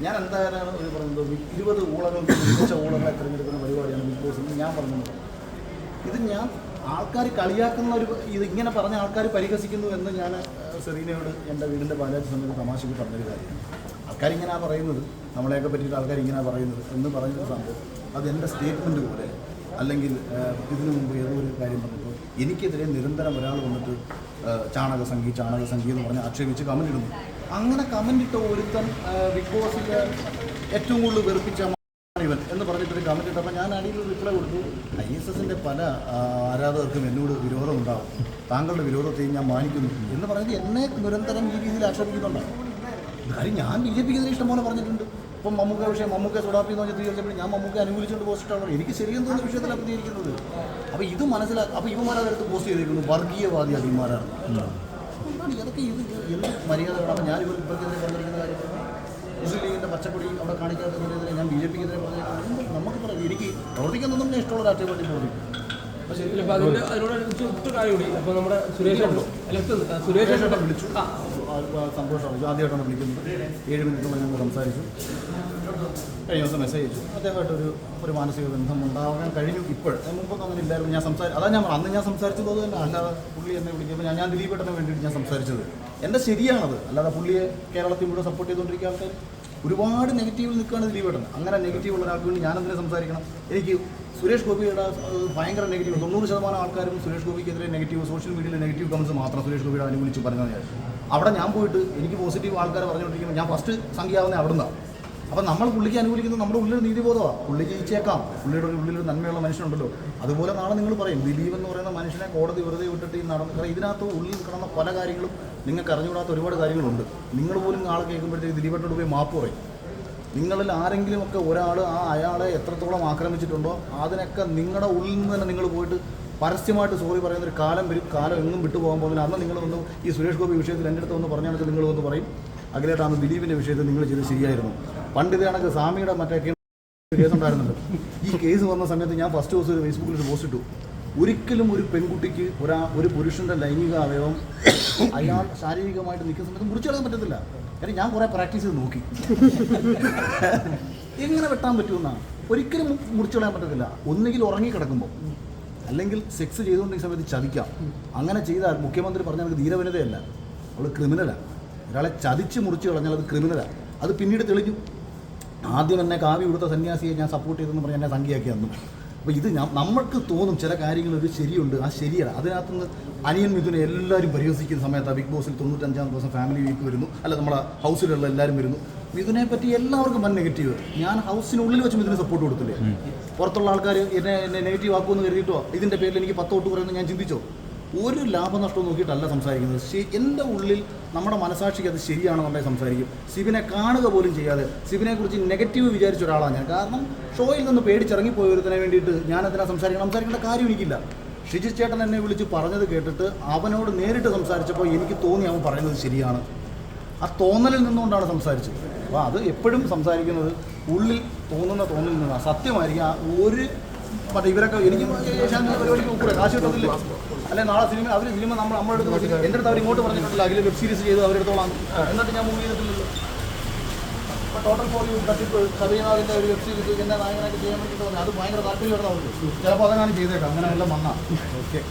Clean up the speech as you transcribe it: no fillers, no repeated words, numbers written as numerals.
ഞാൻ എന്തായാലും ഒരു പറയുന്നത് 20 ഊളകൾ മികച്ച ഊളകളെ തിരഞ്ഞെടുക്കുന്ന പരിപാടിയാണ് ബിഗ് ബോസ് ഞാൻ പറഞ്ഞത്. ഇത് ഞാൻ ആൾക്കാർ കളിയാക്കുന്ന ഒരു ഇത് ഇങ്ങനെ പറഞ്ഞ ആൾക്കാർ പരിഹസിക്കുന്നു എന്ന് ഞാൻ സെറീനയോട് എൻ്റെ വീടിൻ്റെ പാലാറ്റ് സമയത്ത് തമാശയ്ക്ക് പറഞ്ഞൊരു കാര്യമാണ്. ആൾക്കാരിങ്ങനെ പറയുന്നത്, നമ്മളെയൊക്കെ പറ്റിയിട്ട് ആൾക്കാർ ഇങ്ങനെ പറയുന്നത് എന്ന് പറഞ്ഞൊരു സംഭവം അത് എൻ്റെ സ്റ്റേറ്റ്മെൻറ്റ് പോലെ, അല്ലെങ്കിൽ ഇതിനു മുമ്പ് ഏതോ ഒരു കാര്യം പറഞ്ഞപ്പോൾ എനിക്കെതിരെ നിരന്തരം ഒരാൾ വന്നിട്ട് ചാണകസംഖി എന്ന് പറഞ്ഞ് ആക്ഷേപിച്ച് കമൻ്റ് ഇടുന്നു. അങ്ങനെ കമൻ്റ് ഇട്ട ഒരുത്തൻ ബിഗ് ബോസിൽ ഏറ്റവും കൂടുതൽ വെറുപ്പിച്ച ഇവൻ എന്ന് പറഞ്ഞിട്ടൊരു കമൻ്റ് ഇട്ടപ്പോൾ ഞാൻ അടിയിൽ റിപ്ലൈ കൊടുത്തു, ISSൻ്റെ പല ആരാധകർക്കും എന്നോട് വിരോധം ഉണ്ടാകും, താങ്കളുടെ വിരോധത്തെയും ഞാൻ മാനിക്കുന്നു എന്ന് പറഞ്ഞത് എന്നെ നിരന്തരം ഈ രീതിയിൽ ആക്ഷേപിക്കുന്നുണ്ടാകും. കാര്യം ഞാൻ BJPക്കെതിരെ ഇഷ്ടംപോലെ പറഞ്ഞിട്ടുണ്ട്. ഇപ്പം മമ്മൂക്ക വിഷയം, മമ്മൂക്ക സുഡാപ്പി എന്ന് പറഞ്ഞ് തീർച്ചയായിട്ടും ഞാൻ മമ്മൂക്ക അനുകൂലിച്ചുകൊണ്ട് പോസ്റ്റിട്ടാണ് എനിക്ക് ശരിയെന്ന് തോന്നുന്ന വിഷയത്തിലാണ് പ്രതികരിക്കുന്നത്. അപ്പോൾ ഇത് മനസ്സിലാക്കുക. അപ്പോൾ ഇവന്മാരടുത്ത് പോസ്റ്റ് ചെയ്തിരിക്കുന്നു വർഗീയവാദി അടിമാരാണ്. ഇതൊക്കെ ഇത് എന്ത് മര്യാദകളാണ്? അപ്പോൾ ഞാൻ ഇവർക്കെതിരെ പറഞ്ഞിരിക്കുന്ന കാര്യം മുസ്ലിം ലീഗിൻ്റെ പച്ചക്കൊടി അവിടെ കാണിക്കാത്തതിനെതിരെ ഞാൻ BJPക്കെതിരെ പറഞ്ഞിരിക്കുന്നത് നമുക്ക് പറയാം. എനിക്ക് പ്രവർത്തിക്കുന്നതൊന്നും ഞാൻ ഇഷ്ടമുള്ള രാഷ്ട്രീയ പാർട്ടി പ്രവർത്തിക്കും. പക്ഷേ അതിനോടനുബന്ധിച്ച് കാര്യമുണ്ട്. അപ്പോൾ നമ്മുടെ സുരേഷ് വിളിച്ചു, സന്തോഷമാണ്. ആദ്യമായിട്ടാണ് വിളിക്കുന്നത്. 7 മിനിറ്റോളം ഞങ്ങൾ സംസാരിച്ചു. കഴിഞ്ഞ ദിവസം മെസ്സേജ് അയച്ചു. അദ്ദേഹമായിട്ടൊരു മാനസിക ബന്ധം ഉണ്ടാകാൻ കഴിഞ്ഞു. ഇപ്പോഴും മുമ്പൊന്നും അങ്ങനെ ഇല്ലായിരുന്നു. അന്ന് ഞാൻ സംസാരിച്ചത് അത് തന്നെ. അല്ലാതെ പുള്ളി എന്നെ വിളിക്കുമ്പോൾ ഞാൻ ദിലീപേട്ടന് വേണ്ടിയിട്ട് ഞാൻ സംസാരിച്ചത് എൻ്റെ ശരിയാണത്. അല്ലാതെ പുള്ളിയെ കേരളത്തിൽ മുഴുവൻ സപ്പോർട്ട് ചെയ്തുകൊണ്ടിരിക്കുക ആൾക്കാർ ഒരുപാട് നെഗറ്റീവിൽ നിൽക്കുകയാണ് ദിലീപേട്ടൻ. അങ്ങനെ നെഗറ്റീവ് ഉള്ള ഒരാൾക്ക് വേണ്ടി ഞാനെന്തിനെ സംസാരിക്കണം? എനിക്ക് സുരേഷ് ഗോപിയുടെ ഭയങ്കര നെഗറ്റീവ് 90% ആൾക്കാരും സുരേഷ് ഗോപിക്കെതിരെ നെഗറ്റീവ് സോഷ്യൽ മീഡിയയിൽ നെഗറ്റീവ് കമൻസ് മാത്രം സുരേഷ് ഗോപിയുടെ അനുകൂലിച്ച് പറഞ്ഞത്. അവിടെ ഞാൻ പോയിട്ട് എനിക്ക് പോസിറ്റീവ് ആൾക്കാരെ പറഞ്ഞുകൊണ്ടിരിക്കുമ്പോൾ ഞാൻ ഫസ്റ്റ് സംഖ്യയാവുന്നത് അവിടെ നിന്നാണ്. അപ്പം നമ്മൾ പുള്ളിക്ക് അനുകൂലിക്കുന്നത് നമ്മുടെ ഉള്ളിൽ നീതിബോധമാണ്. പുള്ളി ജയിച്ചേക്കാം, പുള്ളിയുടെ ഉള്ളിലൊരു നന്മയുള്ള മനുഷ്യനുണ്ടല്ലോ. അതുപോലെ നാളെ നിങ്ങൾ പറയും ദിലീപ് എന്ന് പറയുന്ന മനുഷ്യനെ കോടതി വെറുതെ വിട്ടിട്ട് ഈ നടന്നു. കാരണം ഇതിനകത്ത് ഉള്ളിൽ കിടന്ന പല കാര്യങ്ങളും നിങ്ങൾക്ക് അറിഞ്ഞുകൂടാത്ത ഒരുപാട് കാര്യങ്ങളുണ്ട്. നിങ്ങൾ പോലും ആളെ കേൾക്കുമ്പോഴത്തേക്ക് ദിലീപേട്ടോട് പോയി മാപ്പ് പറയും. നിങ്ങളിൽ ആരെങ്കിലുമൊക്കെ ഒരാൾ അയാളെ എത്രത്തോളം ആക്രമിച്ചിട്ടുണ്ടോ അതിനൊക്കെ നിങ്ങളുടെ ഉള്ളിൽ നിന്ന് തന്നെ നിങ്ങൾ പോയിട്ട് പരസ്യമായിട്ട് സോറി പറയുന്നൊരു കാലം വരും. കാലം എങ്ങും വിട്ടുപോകാൻ പോകുന്നില്ല. അന്ന് നിങ്ങൾ വന്ന് ഈ സുരേഷ് ഗോപി വിഷയത്തിൽ എൻ്റെ അടുത്ത് വന്ന് പറഞ്ഞാൽ നിങ്ങൾ വന്ന് പറയും അഖിലേട്ടാണ് ദിലീപിൻ്റെ വിഷയത്തിൽ നിങ്ങൾ ചെയ്ത് ശരിയായിരുന്നു. പണ്ട് ഇത് കണക്ക് സ്വാമിയുടെ മറ്റേ കേസ് ഉണ്ടായിരുന്നുണ്ട്. ഈ കേസ് വന്ന സമയത്ത് ഞാൻ ഫസ്റ്റ് ദിവസം ഒരു ഫേസ്ബുക്കിൽ ഒരു പോസ്റ്റ് ഇട്ടു. ഒരിക്കലും ഒരു പെൺകുട്ടിക്ക് ഒരു പുരുഷൻ്റെ ലൈംഗിക അവയവം അയാൾ ശാരീരികമായിട്ട് നിൽക്കുന്ന സമയത്ത് മുറിച്ചു കളയാൻ പറ്റത്തില്ല. കാര്യം ഞാൻ കുറേ പ്രാക്ടീസ് ചെയ്ത് നോക്കി എങ്ങനെ വെട്ടാൻ പറ്റുമെന്നാണ്. ഒരിക്കലും മുറിച്ചു കളയാൻ പറ്റത്തില്ല. ഒന്നുകിൽ ഉറങ്ങിക്കിടക്കുമ്പോൾ, അല്ലെങ്കിൽ സെക്സ് ചെയ്തുകൊണ്ടിരിക്കുന്ന സമയത്ത് ചതിക്കാം. അങ്ങനെ ചെയ്താൽ മുഖ്യമന്ത്രി പറഞ്ഞാൽ അത് ധീരവനിതയല്ല, അവൾ ക്രിമിനലാണ്. ഒരാളെ ചതിച്ച് മുറിച്ച് കളഞ്ഞാൽ അത് ക്രിമിനലാണ്. അത് പിന്നീട് തെളിഞ്ഞു. ആദ്യം എന്നെ കാവ്യ കൊടുത്ത സന്യാസിയെ ഞാൻ സപ്പോർട്ട് ചെയ്തെന്ന് പറഞ്ഞ് എന്നെ സംഖ്യയാക്കി തന്നു. അപ്പോൾ ഇത് നമ്മൾക്ക് തോന്നും ചില കാര്യങ്ങളൊരു ശരിയുണ്ട്, ആ ശരിയല്ല. അതിനകത്തുനിന്ന് അനിയൻ മിഥുനെ എല്ലാവരും പരിഹസിക്കുന്ന സമയത്ത് ബിഗ് ബോസിൽ 95-ാം ദിവസം ഫാമിലി വീക്ക് വരുന്നു. അല്ല, നമ്മളെ ഹൗസിലുള്ള എല്ലാവരും വരുന്നു. മിഥുനെ പറ്റി എല്ലാവർക്കും വൻ നെഗറ്റീവ്. ഞാൻ ഹൗസിനുള്ളിൽ വെച്ച് മിഥുനെ സപ്പോർട്ട് കൊടുത്തില്ലേ? പുറത്തുള്ള ആൾക്കാർ എന്നെ നെഗറ്റീവ് ആക്കുമെന്ന് കരുതിയിട്ടോ ഇതിൻ്റെ പേരിൽ എനിക്ക് 10 വോട്ട് പറയുന്നത് ഞാൻ ചിന്തിച്ചോ? ഒരു ലാഭനഷ്ടവും നോക്കിയിട്ടല്ല സംസാരിക്കുന്നത്. എൻ്റെ ഉള്ളിൽ നമ്മുടെ മനസാക്ഷിക്ക് അത് ശരിയാണെന്നുണ്ടെങ്കിൽ സംസാരിക്കും. സിബിനെ കാണുക പോലും ചെയ്യാതെ സിബിനെക്കുറിച്ച് നെഗറ്റീവ് വിചാരിച്ച ഒരാളാണ് ഞാൻ. കാരണം ഷോയിൽ നിന്ന് പേടിച്ചിറങ്ങിപ്പോയ ഒരുത്തിനെ വേണ്ടിയിട്ട് ഞാനതിനെ സംസാരിക്കേണ്ട കാര്യം എനിക്കില്ല. ഷിജി ചേട്ടൻ എന്നെ വിളിച്ച് പറഞ്ഞത് കേട്ടിട്ട് അവനോട് നേരിട്ട് സംസാരിച്ചപ്പോൾ എനിക്ക് തോന്നി അവൻ പറയുന്നത് ശരിയാണ്. ആ തോന്നലിൽ നിന്നുകൊണ്ടാണ് സംസാരിച്ചത്. അപ്പോൾ അത് എപ്പോഴും സംസാരിക്കുന്നത് ഉള്ളിൽ തോന്നലിൽ നിന്നാണ്. സത്യമായിരിക്കും. ഒരു മറ്റേ ഇവരൊക്കെ എനിക്ക് പരിപാടിക്ക് കൂടെ കാശ് കിട്ടുന്നില്ല. അല്ലെ നാളെ സിനിമ നമ്മുടെ അടുത്ത് എൻ്റെ അടുത്ത് അവർ ഇങ്ങോട്ട് പറഞ്ഞിട്ടില്ല അതിൽ വെബ് സീരീസ് ചെയ്ത് അവരെടുത്തോളാം. എന്നിട്ട് ഞാൻ മൂവ് ചെയ്തിട്ടില്ലല്ലോ. ഇപ്പോൾ ടോട്ടൽ ഫോർ യു തട്ടിപ്പ് സബീനാഥിൻ്റെ ഒരു വെബ് സീരീസ് എന്നെ നായകനായിട്ട് ചെയ്യാൻ വേണ്ടിയിട്ട് പറഞ്ഞു. അത് ഭയങ്കര താല്പര്യമായിരുന്നു അവർക്ക്. ചിലപ്പോൾ അതങ്ങനെ ചെയ്തേക്കാം. അങ്ങനെ എല്ലാം വന്നാൽ ഓക്കെ.